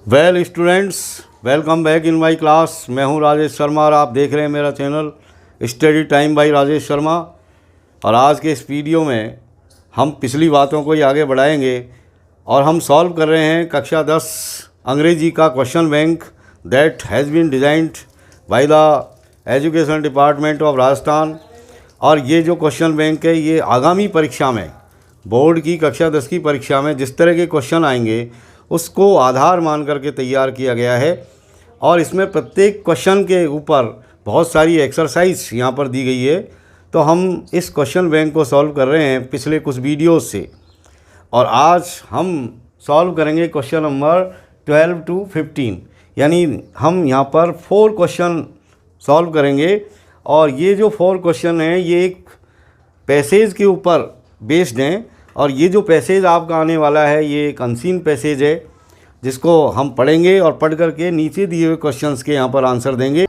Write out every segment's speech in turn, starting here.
Well students, welcome back in my class. मैं हूं राजेश शर्मा और आप देख रहे हैं मेरा channel study time by Rajesh Sharma. और आज के इस वीडियो में हम पिछली बातों को ही आगे बढ़ाएंगे और हम सॉल्व कर रहे हैं कक्षा 10 अंग्रेजी का question bank that has been designed by the education department of Rajasthan. और ये जो क्वेश्चन बैंक है ये आगामी परीक्षा में, बोर्ड की कक्षा 10 की परीक्षा में जिस तरह के क्वेश्चन आएंगे उसको आधार मान करके तैयार किया गया है। और इसमें प्रत्येक क्वेश्चन के ऊपर बहुत सारी एक्सरसाइज यहाँ पर दी गई है। तो हम इस क्वेश्चन बैंक को सॉल्व कर रहे हैं पिछले कुछ वीडियोस से, और आज हम सॉल्व करेंगे क्वेश्चन नंबर 12 to 15। यानी हम यहाँ पर 4 क्वेश्चन सॉल्व करेंगे। और ये जो 4 क्वेश्चन हैं ये एक पैसेज के ऊपर बेस्ड हैं। और ये जो पैसेज आपका आने वाला है ये एक अनसीन पैसेज है जिसको हम पढ़ेंगे और पढ़ करके नीचे दिए हुए क्वेश्चंस के यहाँ पर आंसर देंगे।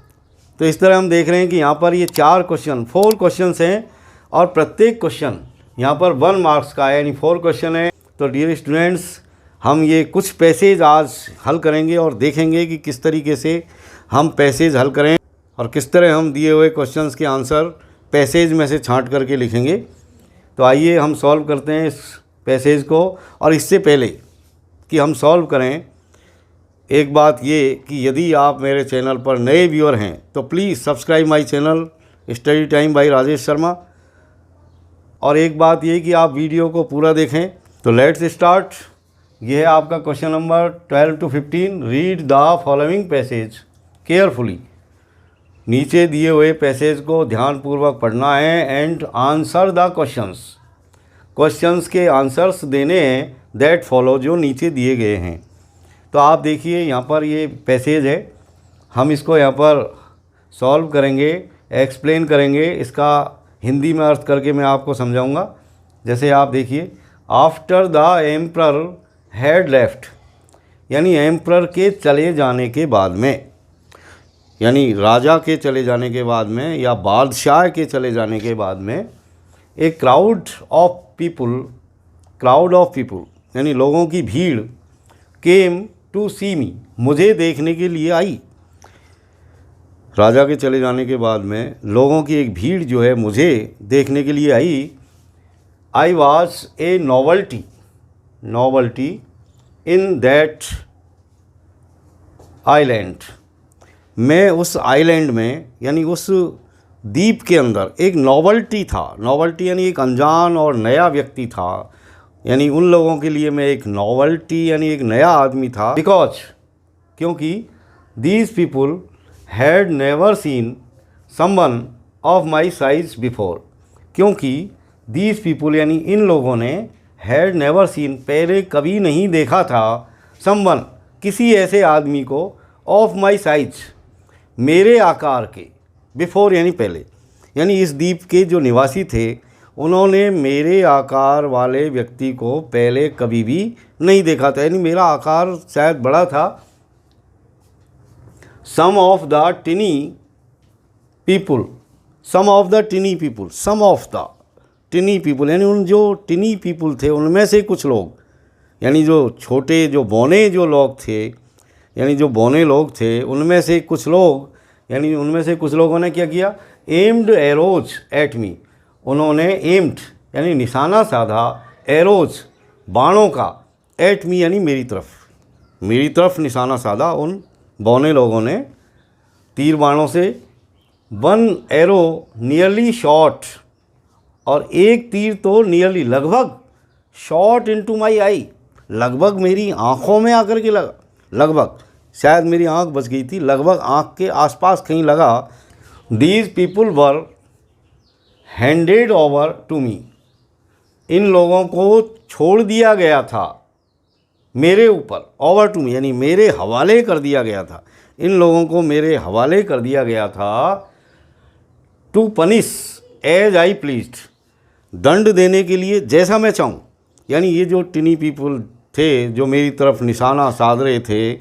तो इस तरह हम देख रहे हैं कि यहाँ पर ये 4 क्वेश्चंस हैं और प्रत्येक क्वेश्चन यहाँ पर 1 मार्क्स का है, यानी 4 क्वेश्चन है। तो डियर स्टूडेंट्स, हम ये कुछ पैसेज आज हल करेंगे और देखेंगे कि किस तरीके से हम पैसेज हल करें और किस तरह हम दिए हुए क्वेश्चंस के आंसर पैसेज में से छांट करके लिखेंगे। तो आइए हम सॉल्व करते हैं इस पैसेज को। और इससे पहले कि हम सॉल्व करें, एक बात ये कि यदि आप मेरे चैनल पर नए व्यूअर हैं तो please subscribe my channel study time by Rajesh Sharma. और एक बात ये कि आप वीडियो को पूरा देखें। तो लेट्स स्टार्ट। ये है आपका question number 12 to 15। Read the following passage carefully. नीचे दिए हुए पैसेज को ध्यानपूर्वक पढ़ना है एंड आंसर द क्वेश्चंस के आंसर्स देने हैं दैट फॉलो, जो नीचे दिए गए हैं। तो आप देखिए यहाँ पर ये पैसेज है, हम इसको यहाँ पर सॉल्व करेंगे, एक्सप्लेन करेंगे। इसका हिंदी में अर्थ करके मैं आपको समझाऊंगा। जैसे आप देखिए, after the emperor had left, यानी एम्परर के चले जाने के बाद में, यानी राजा के चले जाने के बाद में या बादशाह के चले जाने के बाद में, एक क्राउड ऑफ पीपल यानी लोगों की भीड़ केम टू सी मी, मुझे देखने के लिए आई। राजा के चले जाने के बाद में लोगों की एक भीड़ जो है मुझे देखने के लिए आई। I was a novelty in that island, मैं उस आइलैंड में यानी उस द्वीप के अंदर एक नॉवल्टी था। नॉवल्टी यानी एक अनजान और नया व्यक्ति था, यानी उन लोगों के लिए मैं एक नॉवल्टी यानी एक नया आदमी था। बिकॉज, क्योंकि these people had never seen someone of my size before, क्योंकि दीज पीपुल यानी इन लोगों ने हैड नेवर सीन पहले कभी नहीं देखा था, समवन किसी ऐसे आदमी को, ऑफ माई साइज मेरे आकार के, बिफोर यानी पहले, यानी इस द्वीप के जो निवासी थे उन्होंने मेरे आकार वाले व्यक्ति को पहले कभी भी नहीं देखा था, यानी मेरा आकार शायद बड़ा था। सम ऑफ द टिनी पीपुल यानी उन जो टिनी पीपुल थे उनमें से कुछ लोग, यानी जो छोटे जो बौने जो लोग थे, यानी जो बौने लोग थे उनमें से कुछ लोग, यानी उनमें से कुछ लोगों ने क्या किया, एम्ड एरोज एट मी, उन्होंने एम्ड यानी निशाना साधा, एरोज बाणों का, एट मी यानी मेरी तरफ निशाना साधा उन बौने लोगों ने तीर बाणों से। 1 एरो नियरली शॉट, और एक तीर तो नियरली लगभग, शॉट इनटू माय आई, लगभग मेरी आँखों में आकर के लगा, लगभग शायद मेरी आँख बच गई थी, लगभग आँख के आसपास कहीं लगा। These people were handed over to me, इन लोगों को छोड़ दिया गया था मेरे ऊपर, ओवर टू मी यानी मेरे हवाले कर दिया गया था, इन लोगों को मेरे हवाले कर दिया गया था। To punish as I pleased, दंड देने के लिए जैसा मैं चाहूँ, यानी ये जो टिनी पीपुल थे जो मेरी तरफ निशाना साध रहे थे,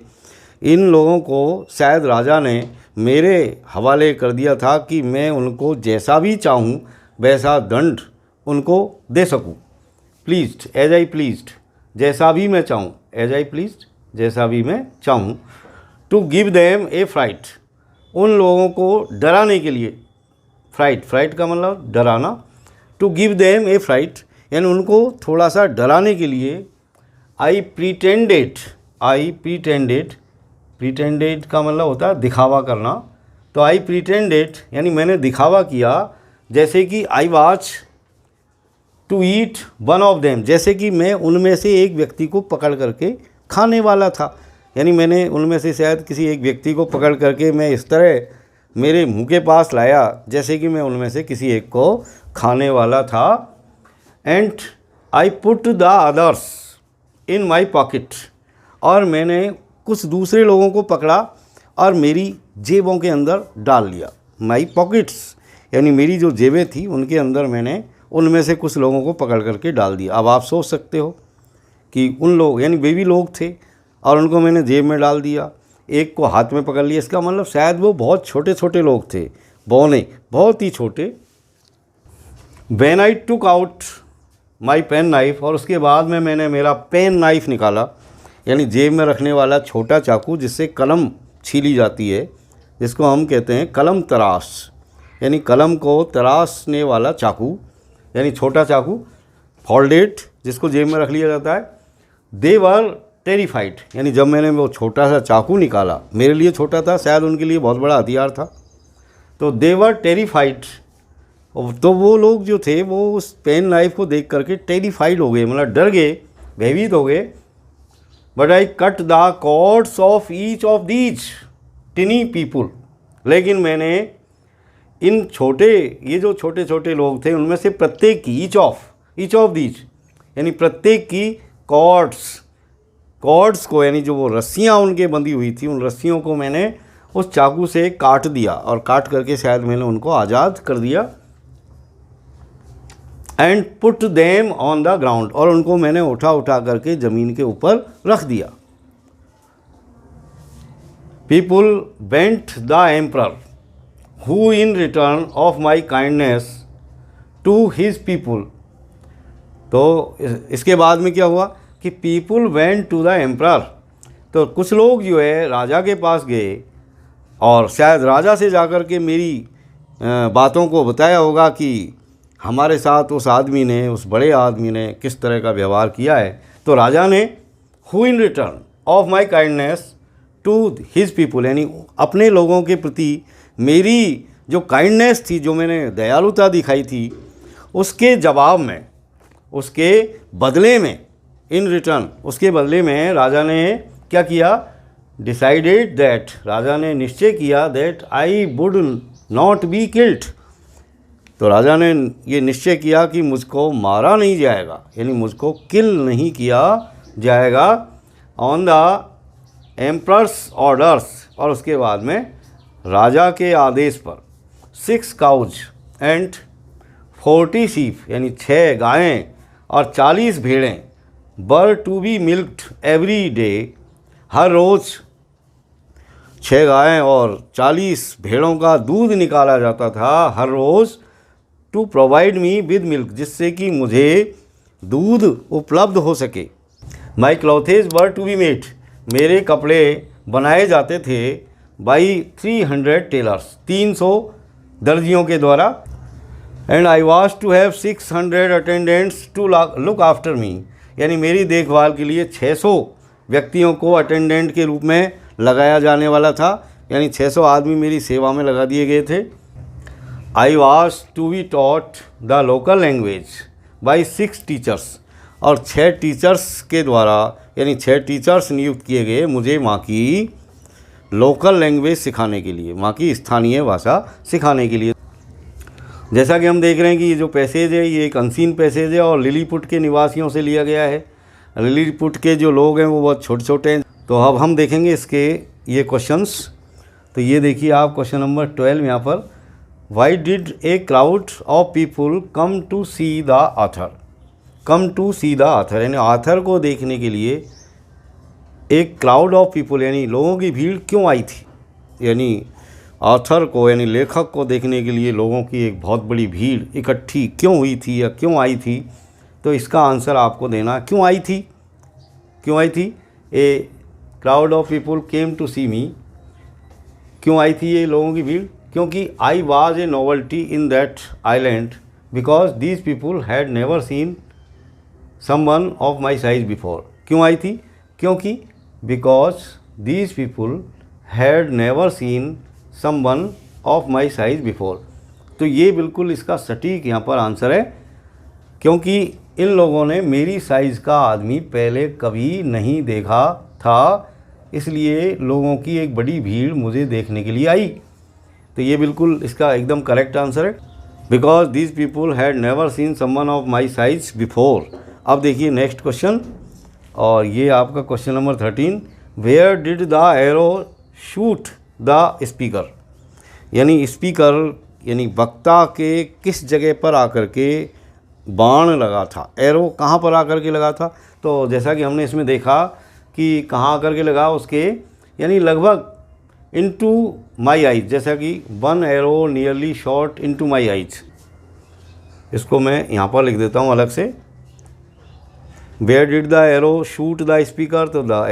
इन लोगों को शायद राजा ने मेरे हवाले कर दिया था कि मैं उनको जैसा भी चाहूँ वैसा दंड उनको दे सकूँ। प्लीज्ड एज आई प्लीज्ड, जैसा भी मैं चाहूँ, एज आई प्लीज्ड जैसा भी मैं चाहूँ। To give them a fright, उन लोगों को डराने के लिए, फ्राइट का मतलब डराना। To give them a fright यानी उनको थोड़ा सा डराने के लिए आई प्रीटेंडेड का मतलब होता है दिखावा करना। तो आई प्रीटेंडेड यानी मैंने दिखावा किया, जैसे कि I was to eat one of them, जैसे कि मैं उनमें से एक व्यक्ति को पकड़ करके खाने वाला था। यानी मैंने उनमें से शायद किसी एक व्यक्ति को पकड़ करके मैं इस तरह मेरे मुंह के पास लाया जैसे कि मैं उनमें से किसी एक को खाने वाला था। And I put the others in my pocket, और मैंने कुछ दूसरे लोगों को पकड़ा और मेरी जेबों के अंदर डाल लिया। माई पॉकेट्स यानी मेरी जो जेबें थी उनके अंदर मैंने उनमें से कुछ लोगों को पकड़ करके डाल दिया। अब आप सोच सकते हो कि उन लोग यानी बेबी लोग थे और उनको मैंने जेब में डाल दिया, एक को हाथ में पकड़ लिया। इसका मतलब शायद वो बहुत छोटे छोटे लोग थे, बौने बहुत ही छोटे। When I took out my pen knife, और उसके बाद में मैंने मेरा पेन नाइफ निकाला, यानी जेब में रखने वाला छोटा चाकू जिससे कलम छीली जाती है, जिसको हम कहते हैं कलम तराश, यानी कलम को तराशने वाला चाकू, यानी छोटा चाकू फोल्डेड जिसको जेब में रख लिया जाता है। दे वर टेरिफाइड, यानी जब मैंने वो छोटा सा चाकू निकाला, मेरे लिए छोटा था, शायद उनके लिए बहुत बड़ा हथियार था, तो दे वर टेरिफाइड, तो वो लोग जो थे वो उस पेन नाइफ को देख करके टेरिफाइड हो गए, मतलब डर गए, भयभीत हो गए। But I cut the cords of each of these tiny people, लेकिन मैंने इन ये जो छोटे छोटे लोग थे उनमें से प्रत्येक की ईच ऑफ दीज यानी प्रत्येक की कॉर्ड्स को, यानी जो वो रस्सियाँ उनके बंधी हुई थी, उन रस्सियों को मैंने उस चाकू से काट दिया, और काट करके शायद मैंने उनको आज़ाद कर दिया। And put them on the ground, और उनको मैंने उठा करके ज़मीन के ऊपर रख दिया। People bent the emperor who in return of my kindness to his people. तो इसके बाद में क्या हुआ कि people went to the emperor, तो कुछ लोग जो है राजा के पास गए, और शायद राजा से जाकर के मेरी बातों को बताया होगा कि हमारे साथ उस आदमी ने, उस बड़े आदमी ने किस तरह का व्यवहार किया है। तो राजा ने who in return of my kindness to his people, यानी अपने लोगों के प्रति मेरी जो काइंडनेस थी, जो मैंने दयालुता दिखाई थी, उसके जवाब में, उसके बदले में, इन रिटर्न उसके बदले में राजा ने क्या किया, डिसाइडेड दैट, राजा ने निश्चय किया, that I would not be killed, तो राजा ने ये निश्चय किया कि मुझको मारा नहीं जाएगा, यानी मुझको किल नहीं किया जाएगा, ऑन द एम्परर्स ऑर्डर्स, और उसके बाद में राजा के आदेश पर 6 काउज एंड 40 शीप, यानी 6 गायें और 40 भेड़ें, were to be milked every day, हर रोज़ 6 गायें और 40 भेड़ों का दूध निकाला जाता था हर रोज़, to provide me with milk, जिससे कि मुझे दूध उपलब्ध हो सके। My clothes were to be made, मेरे कपड़े बनाए जाते थे बाई 300 टेलर्स, 300 दर्जियों के द्वारा। And I was to have 600 attendants to look after me, यानी मेरी देखभाल के लिए 600 व्यक्तियों को अटेंडेंट के रूप में लगाया जाने वाला था, यानी 600 आदमी मेरी सेवा में लगा दिए गए थे। I was to be taught the local language by 6 teachers, और 6 टीचर्स के द्वारा, यानी 6 टीचर्स नियुक्त किए गए मुझे वहाँ की लोकल लैंग्वेज सिखाने के लिए, वहाँ की स्थानीय भाषा सिखाने के लिए। जैसा कि हम देख रहे हैं कि ये जो पैसेज है ये एक अनसीन पैसेज है और लिलीपुट के निवासियों से लिया गया है। लिलीपुट के जो लोग हैं वो बहुत छोटे छोटे हैं। तो अब हम देखेंगे इसके ये क्वेश्चंस। तो ये देखिए आप क्वेश्चन नंबर 12 यहाँ पर, why did a crowd of people come to see the author, come to see the author, यानी ऑथर को देखने के लिए एक क्राउड ऑफ पीपुल यानी लोगों की भीड़ क्यों आई थी, यानी ऑथर को यानी लेखक को देखने के लिए लोगों की एक बहुत बड़ी भीड़ इकट्ठी क्यों हुई थी या क्यों आई थी। तो इसका आंसर आपको देना, क्यों आई थी, क्यों आई थी। A crowd of people came to see me. क्यों आई थी ये लोगों की भीड़? क्योंकि I was a novelty in that island because these people had never seen someone of my size before. क्यों आई थी? क्योंकि because these people had never seen someone of my size before. तो ये बिल्कुल इसका सटीक यहाँ पर आंसर है, क्योंकि इन लोगों ने मेरी साइज़ का आदमी पहले कभी नहीं देखा था, इसलिए लोगों की एक बड़ी भीड़ मुझे देखने के लिए आई। तो ये बिल्कुल इसका एकदम करेक्ट आंसर है, because these people had never seen someone of my size before. अब देखिए नेक्स्ट क्वेश्चन, और ये आपका question number 13। Where did the arrow shoot the speaker. यानी स्पीकर यानी वक्ता के किस जगह पर आकर के बाण लगा था, एरो कहाँ पर आकर के लगा था? तो जैसा कि हमने इसमें देखा कि कहाँ आकर के लगा उसके, यानी लगभग इनटू माई आइज, जैसा कि one arrow nearly shot into my eyes. इसको मैं यहाँ पर लिख देता हूँ अलग से। Where did the arrow shoot the speaker, तो the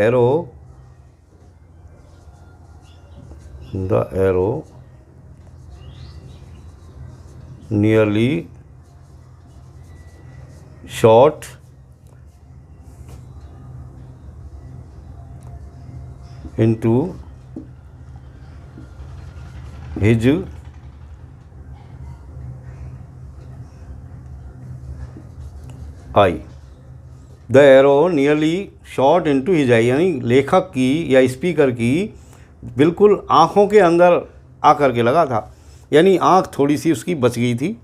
arrow nearly shot into his eye। The arrow nearly shot into his eye, यानी लेखक की या स्पीकर की बिल्कुल आँखों के अंदर आकर के लगा था, यानी आँख थोड़ी सी उसकी बच गई थी।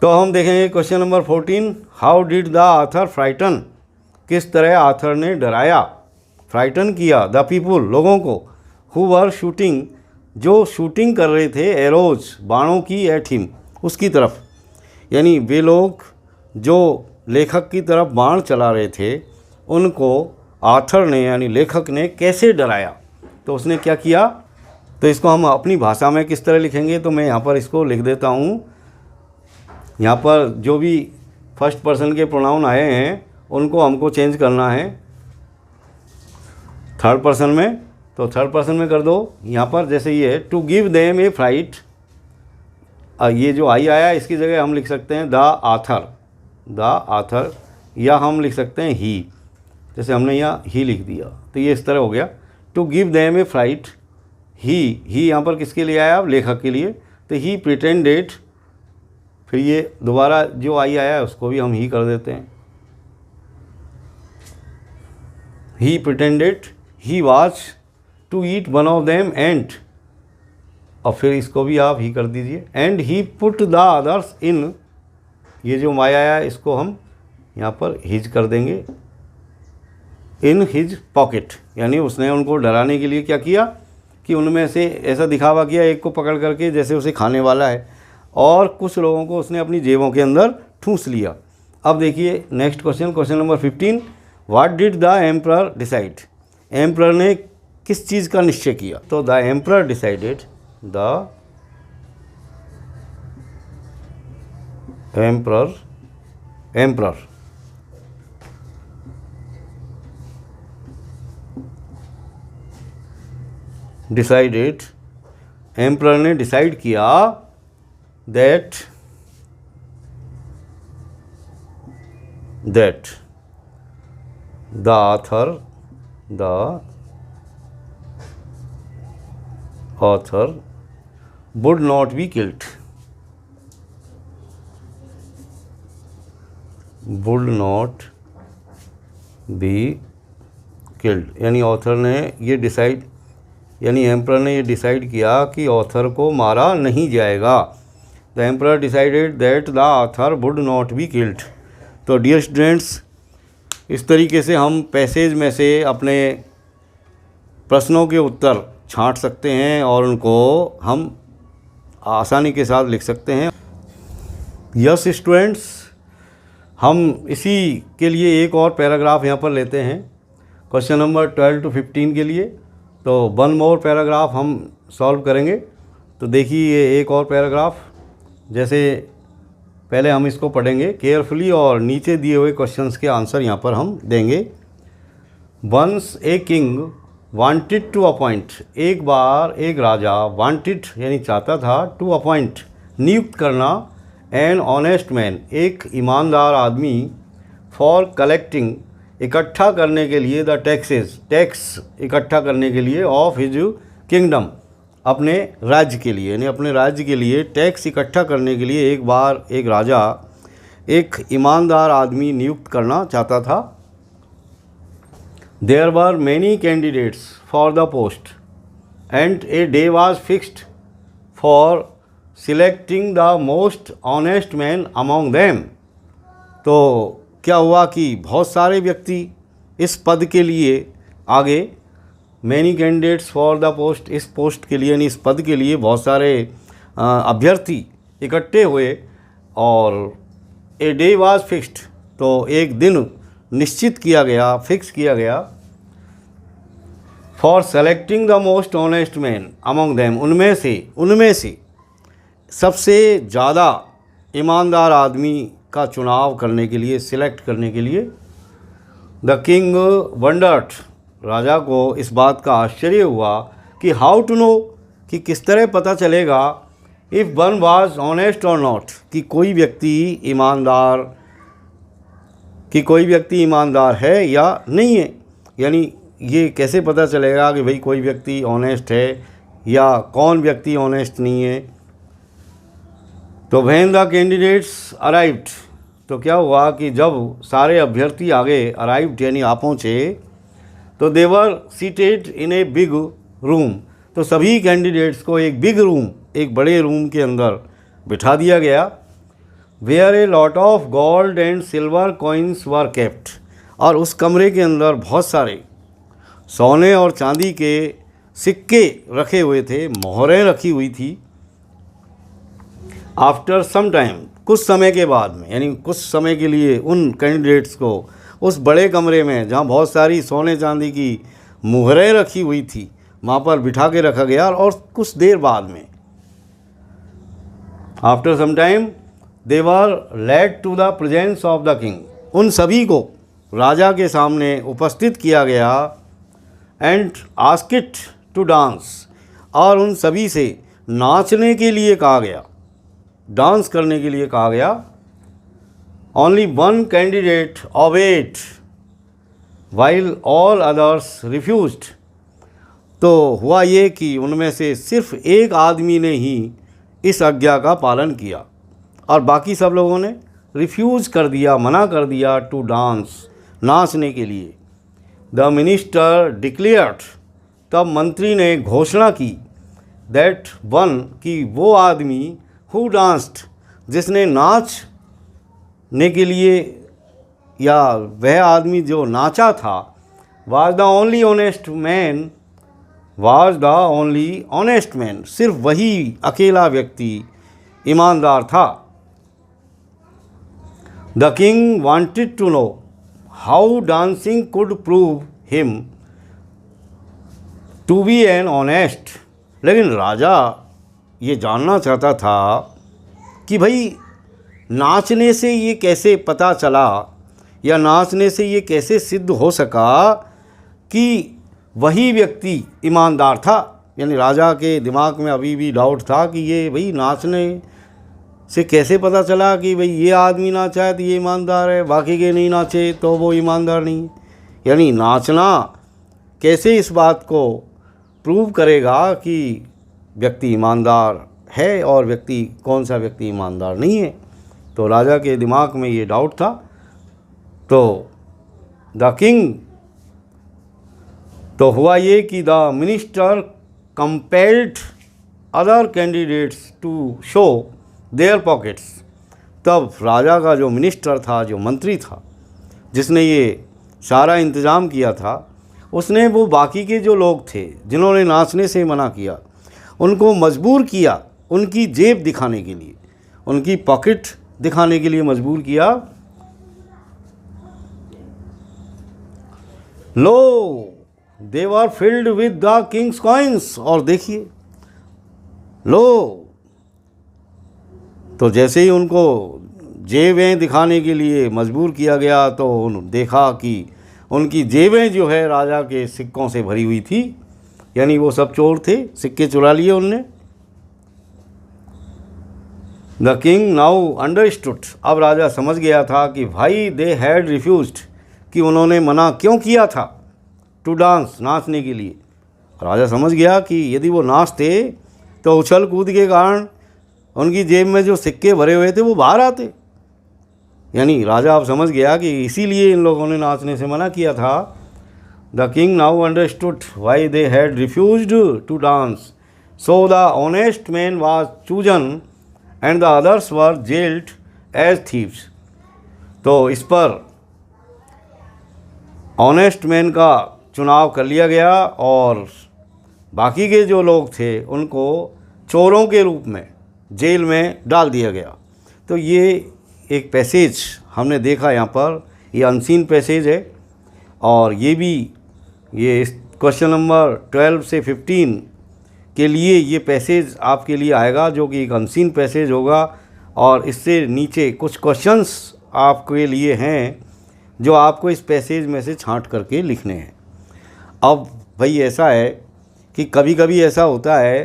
तो हम देखेंगे question number 14। How did the author frighten. किस तरह आथर ने डराया, फ्राइटन किया द पीपुल लोगों को, हु वर शूटिंग जो शूटिंग कर रहे थे, एरोज बाणों की, एट हिम उसकी तरफ। यानी वे लोग जो लेखक की तरफ बाण चला रहे थे उनको आथर ने यानी लेखक ने कैसे डराया। तो उसने क्या किया, तो इसको हम अपनी भाषा में किस तरह लिखेंगे, तो मैं यहाँ पर इसको लिख देता हूँ। यहाँ पर जो भी फर्स्ट पर्सन के प्रोनाउन आए हैं उनको हमको चेंज करना है थर्ड पर्सन में, तो थर्ड पर्सन में कर दो। यहाँ पर जैसे ये है to give them a fright, ये जो आई आया इसकी जगह हम लिख सकते हैं द आथर, या हम लिख सकते हैं ही, जैसे हमने यहाँ ही लिख दिया तो ये इस तरह हो गया। To give them a fright, he यहाँ पर किसके लिए आया, लेखक के लिए, तो ही प्रिटेंडेड, फिर ये दोबारा जो आई आया है उसको भी हम ही कर देते हैं। He pretended he was to eat one of them and, और फिर इसको भी आप ही कर दीजिए। And he put the others in, ये जो माया आया इसको हम यहाँ पर हिज कर देंगे, इन हिज पॉकेट, यानी उसने उनको डराने के लिए क्या किया कि उनमें से ऐसा दिखावा किया एक को पकड़ करके जैसे उसे खाने वाला है, और कुछ लोगों को उसने अपनी जेबों के अंदर ठूंस लिया। अब देखिए next question, question number 15। What did the emperor decide. Emperor ने किस चीज़ का निश्चय किया, तो the emperor decided, the emperor decided, emperor ने डिसाइड किया that the author would not be killed, यानी ऑथर ने ये डिसाइड, यानी एम्परर ने ये डिसाइड किया कि ऑथर को मारा नहीं जाएगा। The emperor decided that the author would not be killed. तो डियर स्टूडेंट्स, इस तरीके से हम पैसेज में से अपने प्रश्नों के उत्तर छांट सकते हैं और उनको हम आसानी के साथ लिख सकते हैं। यस स्टूडेंट्स, हम इसी के लिए एक और पैराग्राफ यहाँ पर लेते हैं क्वेश्चन नंबर 12 to 15 के लिए। तो वन मोर पैराग्राफ हम सॉल्व करेंगे। तो देखिए ये एक और पैराग्राफ, जैसे पहले हम इसको पढ़ेंगे केयरफुली और नीचे दिए हुए क्वेश्चंस के आंसर यहाँ पर हम देंगे। Once a king wanted to appoint, एक बार एक राजा वांटेड यानी चाहता था, टू अपॉइंट नियुक्त करना, एन ऑनेस्ट मैन एक ईमानदार आदमी, फॉर कलेक्टिंग इकट्ठा करने के लिए, द टैक्सेस टैक्स इकट्ठा करने के लिए, ऑफ हिज किंगडम अपने राज्य के लिए, यानी अपने राज्य के लिए टैक्स इकट्ठा करने के लिए एक बार एक राजा एक ईमानदार आदमी नियुक्त करना चाहता था। There were many candidates for the post and a day was fixed for selecting the most honest man among them. तो क्या हुआ कि बहुत सारे व्यक्ति इस पद के लिए आगे, many candidates for the post, इस पोस्ट के लिए यानी इस पद के लिए बहुत सारे अभ्यर्थी इकट्ठे हुए, और ए डे वाज फिक्स्ड, तो एक दिन निश्चित किया गया, फिक्स किया गया, for selecting the most honest man among them, उनमें से सबसे ज़्यादा ईमानदार आदमी का चुनाव करने के लिए, सिलेक्ट करने के लिए। द किंग वंडर्ड, राजा को इस बात का आश्चर्य हुआ कि हाउ टू नो, कि किस तरह पता चलेगा, इफ़ वन वाज ऑनेस्ट और नॉट, कि कोई व्यक्ति ईमानदार है या नहीं है, यानी ये कैसे पता चलेगा कि भाई कोई व्यक्ति ऑनेस्ट है या कौन व्यक्ति ऑनेस्ट नहीं है। तो व्हेन द कैंडिडेट्स अराइव्ड, तो क्या हुआ कि जब सारे अभ्यर्थी आगे, अराइव्ड यानी आ पहुँचे, तो they were seated in a big room, तो सभी कैंडिडेट्स को एक बिग रूम, एक बड़े रूम के अंदर बिठा दिया गया। Where a lot of gold and silver coins were kept, और उस कमरे के अंदर बहुत सारे सोने और चांदी के सिक्के रखे हुए थे, मोहरें रखी हुई थी। आफ्टर सम टाइम, कुछ समय के बाद में, यानी कुछ समय के लिए उन कैंडिडेट्स को उस बड़े कमरे में जहाँ बहुत सारी सोने चांदी की मुहरें रखी हुई थी वहाँ पर बिठा के रखा गया। और कुछ देर बाद में, after some time, they were led to the presence of the king, उन सभी को राजा के सामने उपस्थित किया गया। एंड आस्क्ड टू डांस, और उन सभी से नाचने के लिए कहा गया, डांस करने के लिए कहा गया। Only one candidate obeyed while all others refused, तो हुआ ये कि उनमें से सिर्फ एक आदमी ने ही इस आज्ञा का पालन किया और बाकी सब लोगों ने रिफ्यूज़ कर दिया, मना कर दिया, टू डांस, नाचने के लिए। द मिनिस्टर डिक्लेयर्ड, तब मंत्री ने घोषणा की, दैट वन, कि वो आदमी, हु डांस्ड, जिसने नाचने के लिए, या वह आदमी जो नाचा था, was the only honest man, सिर्फ वही अकेला व्यक्ति ईमानदार था। The king wanted to know how dancing could prove him to be an honest, लेकिन राजा ये जानना चाहता था कि भाई नाचने से ये कैसे पता चला, या नाचने से ये कैसे सिद्ध हो सका कि वही व्यक्ति ईमानदार था। यानी राजा के दिमाग में अभी भी डाउट था कि ये भाई नाचने से कैसे पता चला कि भाई ये आदमी नाचा है तो ये ईमानदार है, बाकी के नहीं नाचे तो वो ईमानदार नहीं है। यानी नाचना कैसे इस बात को प्रूव करेगा कि व्यक्ति ईमानदार है और व्यक्ति, कौन सा व्यक्ति ईमानदार नहीं है। तो राजा के दिमाग में ये डाउट था। तो द किंग, तो हुआ ये कि the minister compelled other candidates to show their pockets, तब राजा का जो मिनिस्टर था, जो मंत्री था, जिसने ये सारा इंतज़ाम किया था, उसने वो बाकी के जो लोग थे जिन्होंने नाचने से मना किया, उनको मजबूर किया उनकी जेब दिखाने के लिए, उनकी पॉकेट दिखाने के लिए मजबूर किया। Lo they were filled with the king's coins, और देखिए लो, तो जैसे ही उनको जेबें दिखाने के लिए मजबूर किया गया तो देखा कि उनकी जेबें जो है राजा के सिक्कों से भरी हुई थी, यानी वो सब चोर थे, सिक्के चुरा लिए उनने। द किंग नाउ अंडरस्टूड, अब राजा समझ गया था कि भाई दे हैड रिफ्यूज्ड, कि उन्होंने मना क्यों किया था, टू डांस, नाचने के लिए। राजा समझ गया कि यदि वो नाचते तो उछल कूद के कारण उनकी जेब में जो सिक्के भरे हुए थे वो बाहर आते। यानी राजा अब समझ गया कि इसीलिए इन लोगों ने नाचने से मना किया था। The king now understood why they had refused to dance, so the honest man was chosen and the others were jailed as thieves. तो इस पर ऑनेस्ट मैन का चुनाव कर लिया गया और बाकी के जो लोग थे उनको चोरों के रूप में जेल में डाल दिया गया। तो ये एक पैसेज हमने देखा यहाँ पर, ये अनसीन पैसेज है और ये क्वेश्चन नंबर 12 से 15 के लिए ये पैसेज आपके लिए आएगा, जो कि एक अनसीन पैसेज होगा। और इससे नीचे कुछ क्वेश्चंस आपके लिए हैं जो आपको इस पैसेज में से छांट करके लिखने हैं। अब भाई ऐसा है कि कभी कभी ऐसा होता है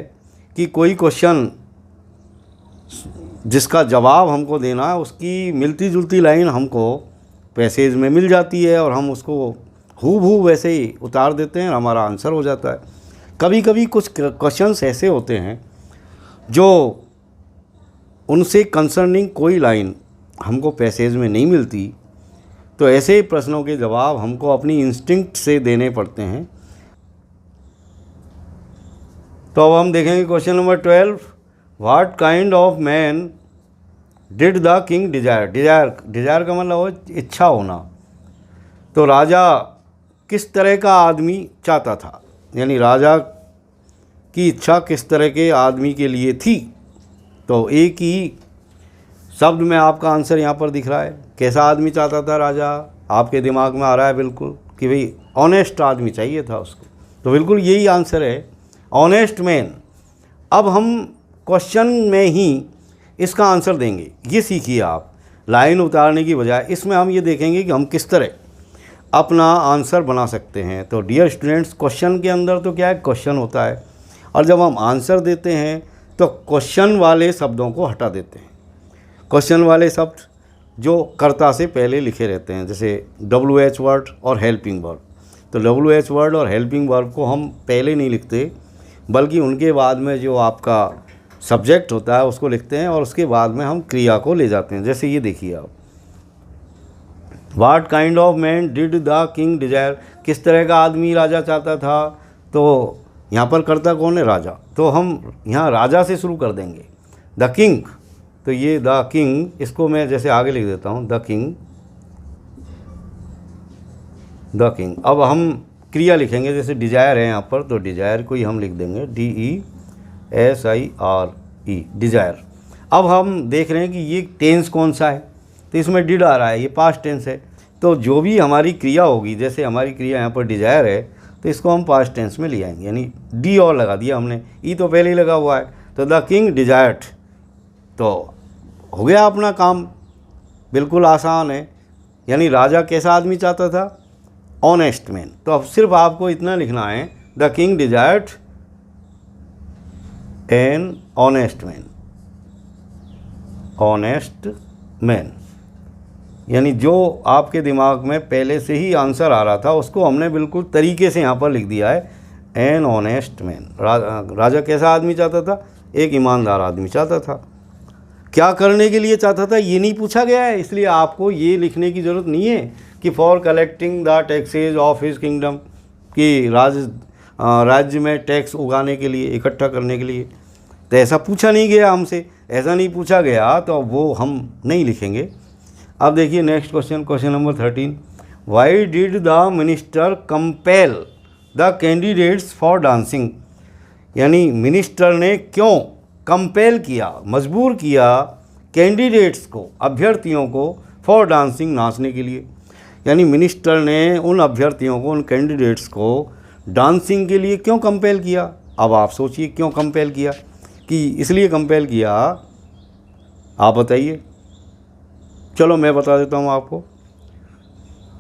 कि कोई क्वेश्चन जिसका जवाब हमको देना है उसकी मिलती जुलती लाइन हमको पैसेज में मिल जाती है और हम उसको हूबहू वैसे ही उतार देते हैं, हमारा आंसर हो जाता है। कभी कभी कुछ क्वेश्चंस ऐसे होते हैं जो उनसे कंसर्निंग कोई लाइन हमको पैसेज में नहीं मिलती, तो ऐसे प्रश्नों के जवाब हमको अपनी इंस्टिंक्ट से देने पड़ते हैं। तो अब हम देखेंगे question number 12, what kind of man did the king desire. Desire का मतलब हो इच्छा होना। तो राजा किस तरह का आदमी चाहता था, यानी राजा की इच्छा किस तरह के आदमी के लिए थी। तो एक ही शब्द में आपका आंसर यहाँ पर दिख रहा है। कैसा आदमी चाहता था राजा, आपके दिमाग में आ रहा है बिल्कुल कि भाई ऑनेस्ट आदमी चाहिए था उसको, तो बिल्कुल यही आंसर है, ऑनेस्ट मैन। अब हम क्वेश्चन में ही इसका आंसर देंगे, ये सीखिए आप। लाइन उतारने की बजाय इसमें हम ये देखेंगे कि हम किस तरह अपना आंसर बना सकते हैं। तो डियर स्टूडेंट्स, क्वेश्चन के अंदर तो क्या है, क्वेश्चन होता है और जब हम आंसर देते हैं तो क्वेश्चन वाले शब्दों को हटा देते हैं। क्वेश्चन वाले शब्द जो कर्ता से पहले लिखे रहते हैं, जैसे WH वर्ड और हेल्पिंग वर्ब। तो WH वर्ड और हेल्पिंग वर्ब को हम पहले नहीं लिखते, बल्कि उनके बाद में जो आपका सब्जेक्ट होता है उसको लिखते हैं और उसके बाद में हम क्रिया को ले जाते हैं। जैसे ये देखिए आप, what kind of man did the king desire, किस तरह का आदमी राजा चाहता था। तो यहाँ पर कर्ता कौन है, राजा। तो हम यहाँ राजा से शुरू कर देंगे, द किंग। तो ये द किंग, इसको मैं जैसे आगे लिख देता हूँ, द किंग। अब हम क्रिया लिखेंगे, जैसे डिजायर है यहाँ पर, तो डिजायर को ही हम लिख देंगे DESIRE, डिजायर। अब हम देख रहे हैं कि ये टेंस कौन सा है, तो इसमें डिड आ रहा है, ये पास्ट टेंस है। तो जो भी हमारी क्रिया होगी, जैसे हमारी क्रिया यहाँ पर डिजायर है, तो इसको हम पास्ट टेंस में ले आएंगे, यानी डी और लगा दिया हमने, ई तो पहले ही लगा हुआ है। तो द किंग डिजायर्ड, तो हो गया अपना काम, बिल्कुल आसान है। यानी राजा कैसा आदमी चाहता था, ऑनेस्ट मैन। तो अब सिर्फ आपको इतना लिखना है, the king desired an honest man, honest man. यानी जो आपके दिमाग में पहले से ही आंसर आ रहा था उसको हमने बिल्कुल तरीके से यहाँ पर लिख दिया है, एन ऑनेस्ट मैन। राजा कैसा आदमी चाहता था, एक ईमानदार आदमी चाहता था। क्या करने के लिए चाहता था ये नहीं पूछा गया है, इसलिए आपको ये लिखने की ज़रूरत नहीं है कि for collecting the taxes of his kingdom, कि राज्य में टैक्स उगाने के लिए, इकट्ठा करने के लिए। तो ऐसा पूछा नहीं गया हमसे, ऐसा नहीं पूछा गया तो वो हम नहीं लिखेंगे। अब देखिए next question, question number 13, Y did the minister compel the candidates for dancing. यानी मिनिस्टर ने क्यों कंपेल किया, मजबूर किया कैंडिडेट्स को, अभ्यर्थियों को, फॉर डांसिंग, नाचने के लिए। यानी मिनिस्टर ने उन अभ्यर्थियों को, उन कैंडिडेट्स को डांसिंग के लिए क्यों कंपेल किया। अब आप सोचिए क्यों कंपेल किया, कि इसलिए कंपेल किया, आप बताइए। चलो मैं बता देता हूँ आपको।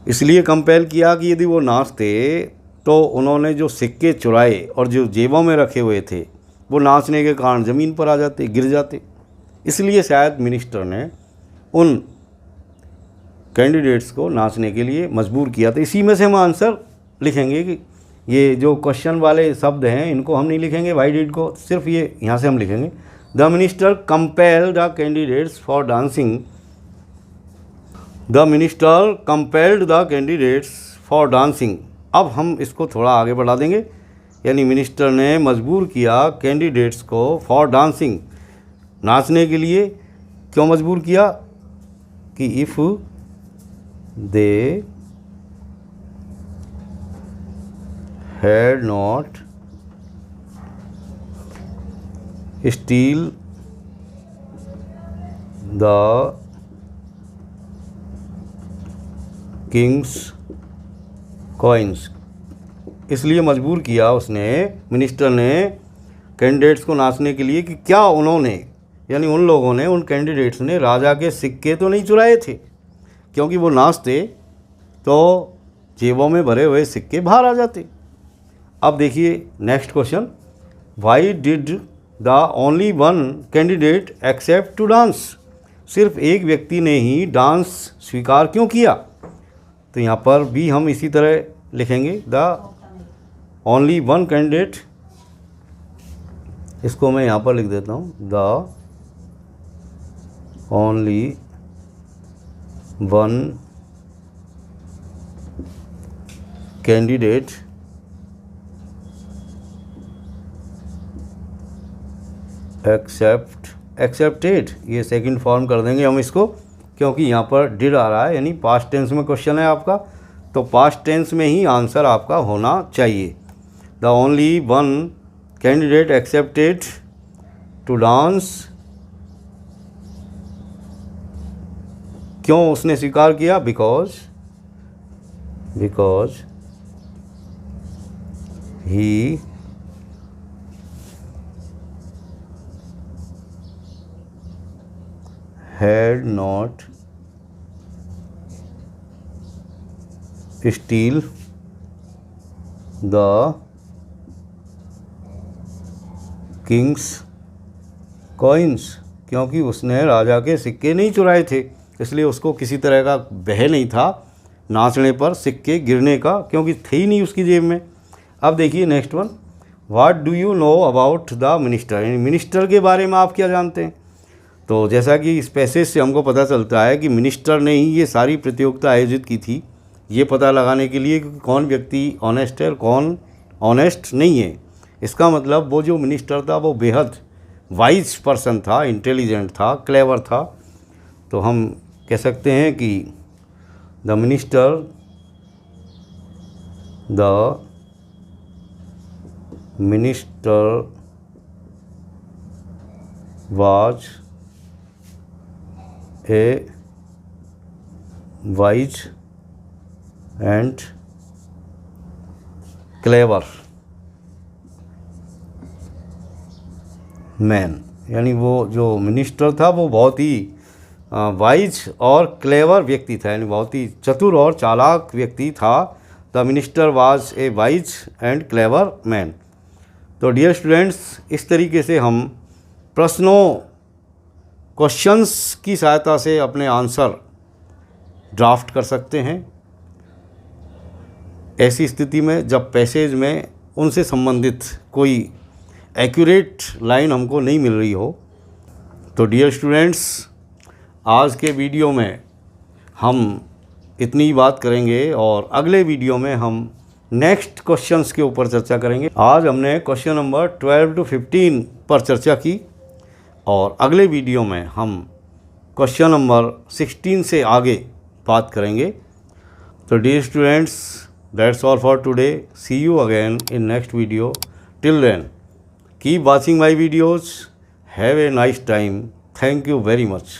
इसलिए कंपेल किया कि यदि वो नाचते तो उन्होंने जो सिक्के चुराए और जो जेबों में रखे हुए थे वो नाचने के कारण ज़मीन पर आ जाते, गिर जाते। इसलिए शायद मिनिस्टर ने उन कैंडिडेट्स को नाचने के लिए मजबूर किया था। इसी में से हम आंसर लिखेंगे कि ये जो क्वेश्चन वाले शब्द हैं इनको हम नहीं लिखेंगे, वाई डिड को सिर्फ ये यहाँ से हम लिखेंगे the minister compel the candidates for dancing. The minister compelled the candidates for dancing. अब हम इसको थोड़ा आगे बढ़ा देंगे, यानी मिनिस्टर ने मजबूर किया कैंडिडेट्स को फॉर डांसिंग, नाचने के लिए। क्यों मजबूर किया? कि if they had not steel the king's coins. इसलिए मजबूर किया उसने, मिनिस्टर ने, कैंडिडेट्स को नाचने के लिए कि क्या उन्होंने, यानी उन लोगों ने, उन कैंडिडेट्स ने राजा के सिक्के तो नहीं चुराए थे, क्योंकि वो नाचते तो जेबों में भरे हुए सिक्के बाहर आ जाते। अब देखिए next question, why did the only one candidate accept to dance. सिर्फ एक व्यक्ति ने ही डांस स्वीकार क्यों किया? तो यहाँ पर भी हम इसी तरह लिखेंगे द ओनली वन कैंडिडेट। इसको मैं यहाँ पर लिख देता हूँ the only one candidate accepted, ये सेकंड फॉर्म कर देंगे हम इसको, क्योंकि यहाँ पर डिड आ रहा है, यानी पास्ट टेंस में क्वेश्चन है आपका, तो पास्ट टेंस में ही आंसर आपका होना चाहिए। The only one candidate accepted to dance. क्यों उसने स्वीकार किया? Because he had not steal the king's coins। क्योंकि उसने राजा के सिक्के नहीं चुराए थे, इसलिए उसको किसी तरह का भय नहीं था नाचने पर सिक्के गिरने का, क्योंकि थे ही नहीं उसकी जेब में। अब देखिए next one, what do you know about the minister. यानी मिनिस्टर के बारे में आप क्या जानते हैं? तो जैसा कि इस पैसेज से हमको पता चलता है कि मिनिस्टर ने ही ये सारी प्रतियोगिता आयोजित की थी, ये पता लगाने के लिए कि कौन व्यक्ति ऑनेस्ट है और कौन ऑनेस्ट नहीं है। इसका मतलब वो जो मिनिस्टर था वो बेहद वाइज पर्सन था, इंटेलिजेंट था, क्लेवर था। तो हम कह सकते हैं कि the minister was a wise and clever man. यानी वो जो मिनिस्टर था वो बहुत ही वाइज और क्लेवर व्यक्ति था, यानी बहुत ही चतुर और चालाक व्यक्ति था। The minister was a wise and clever man. तो डियर स्टूडेंट्स, इस तरीके से हम क्वेश्चंस की सहायता से अपने आंसर ड्राफ्ट कर सकते हैं। ऐसी स्थिति में जब पैसेज में उनसे संबंधित कोई एक्यूरेट लाइन हमको नहीं मिल रही हो। तो डियर स्टूडेंट्स, आज के वीडियो में हम इतनी ही बात करेंगे और अगले वीडियो में हम नेक्स्ट क्वेश्चंस के ऊपर चर्चा करेंगे। आज हमने क्वेश्चन नंबर 12 to 15 पर चर्चा की और अगले वीडियो में हम क्वेश्चन नंबर 16 से आगे बात करेंगे। तो dear students, that's all for today. See you again in next video. Till then keep watching my videos. Have a nice time. Thank you very much.